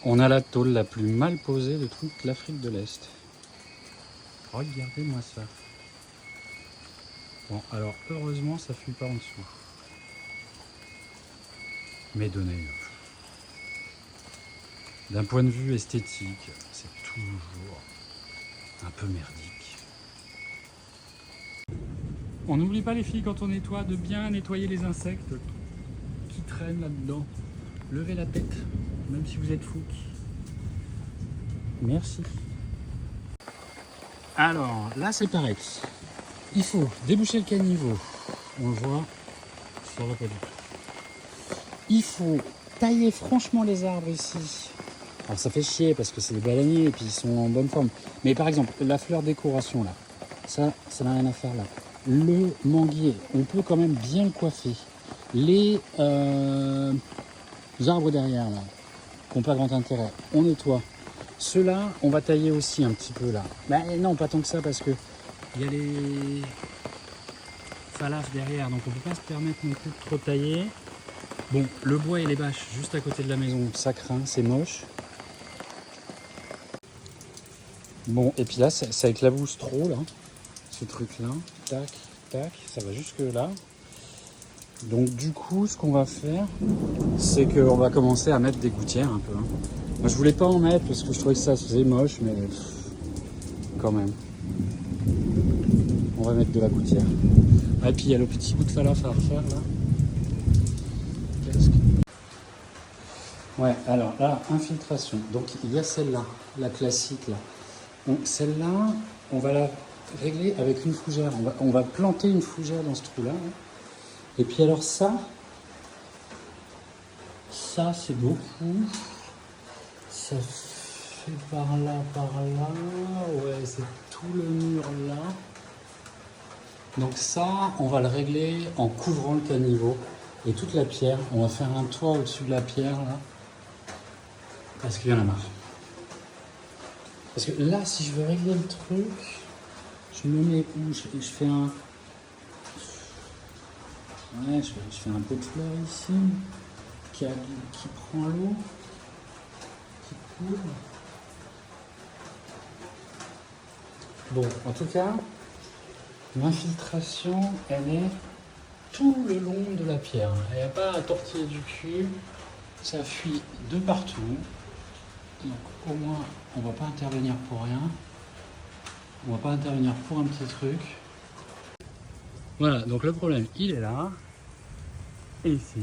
On a la tôle la plus mal posée de toute l'Afrique de l'Est. Regardez-moi ça. Bon, alors heureusement, ça fuit pas en dessous. Mais donnez. D'un point de vue esthétique, c'est toujours un peu merdique. On n'oublie pas les filles quand on nettoie de bien nettoyer les insectes qui traînent là-dedans. Levez la tête, même si vous êtes fou. Merci. Alors là c'est pareil. Il faut déboucher le caniveau. On le voit, ça va pas du tout. Il faut tailler franchement les arbres ici. Alors ça fait chier parce que c'est des bananiers et puis ils sont en bonne forme. Mais par exemple, la fleur décoration là, ça n'a rien à faire là. Le manguier, on peut quand même bien le coiffer. Les arbres derrière là, qui n'ont pas grand intérêt, on nettoie. Ceux-là, on va tailler aussi un petit peu là. Mais non, pas tant que ça parce que il y a les falafes derrière, donc on ne peut pas se permettre non plus de trop tailler. Bon, le bois et les bâches juste à côté de la maison, ça craint, c'est moche. Bon, et puis là, ça éclabousse trop, là, ce truc-là. Tac, tac, ça va jusque là. Donc du coup, ce qu'on va faire, c'est qu'on va commencer à mettre des gouttières un peu. Moi, je voulais pas en mettre parce que je trouvais que ça faisait moche, mais quand même. On va mettre de la gouttière. Et puis il y a le petit bout de falafel à refaire là. Ouais, alors là, infiltration. Donc il y a celle-là, la classique là. Celle-là, on va la régler avec une fougère. On va planter une fougère dans ce trou-là. Et puis alors ça c'est beaucoup. Ça fait par là. Ouais, c'est tout le mur là. Donc ça, on va le régler en couvrant le caniveau et toute la pierre. On va faire un toit au-dessus de la pierre là. Parce qu'il y en a marre. Parce que là, si je veux régler le truc, je me mets où je fais un... Ouais, je fais un pot de fleurs ici, qui prend l'eau, qui coule. Bon, en tout cas, l'infiltration, elle est tout le long de la pierre. Il n'y a pas à tortiller du cul, ça fuit de partout. Donc au moins, on ne va pas intervenir pour rien. On va pas intervenir pour un petit truc. Voilà, donc le problème, il est là. Et ici.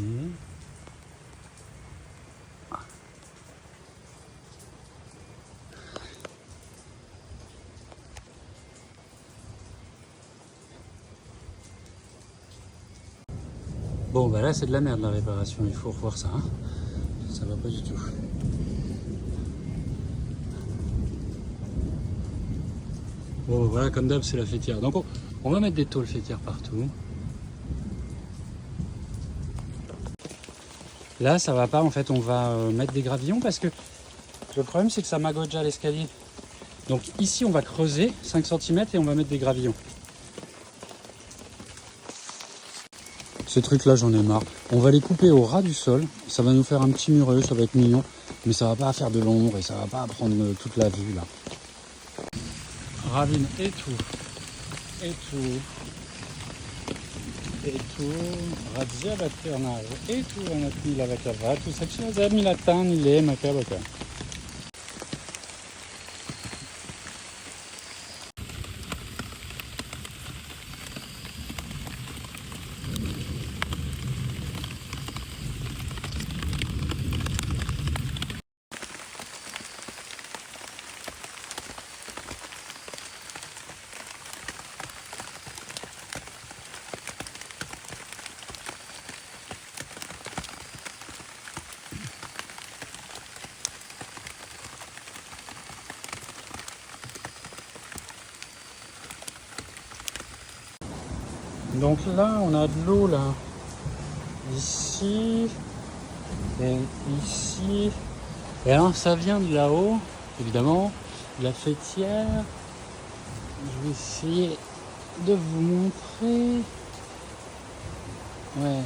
Bon, bah là, c'est de la merde la réparation. Il faut revoir ça. Ça va pas du tout. Bon, voilà, comme d'hab, c'est la fêtière. Donc, on va mettre des tôles fêtières partout. Là, ça va pas. En fait, on va mettre des gravillons parce que le problème, c'est que ça magote déjà l'escalier. Donc, ici, on va creuser 5 cm et on va mettre des gravillons. Ces trucs-là, j'en ai marre. On va les couper au ras du sol. Ça va nous faire un petit muret, ça va être mignon. Mais ça va pas faire de l'ombre et ça va pas prendre toute la vue, là. Ravine et tout. Razzia baternage e tu anatmi la vacava, tu saccisa milatan ile macabaka. Donc là, on a de l'eau là. Ici et ici. Et alors ça vient de là-haut, évidemment, de la fêtière. Je vais essayer de vous montrer. Ouais.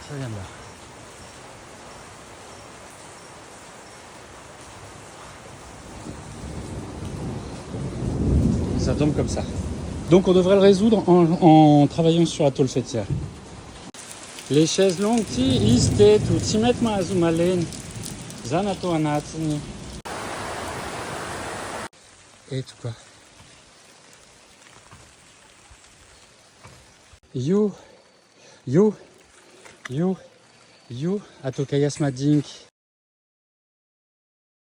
Ça vient de là. Ça tombe comme ça. Donc on devrait le résoudre en travaillant sur la tôle fêtière. Les chaises longues, iste, tout, timet ma azumalen, zanato anatsuni. Et tout quoi. Yo, yo, yo, yo, atokayas madink.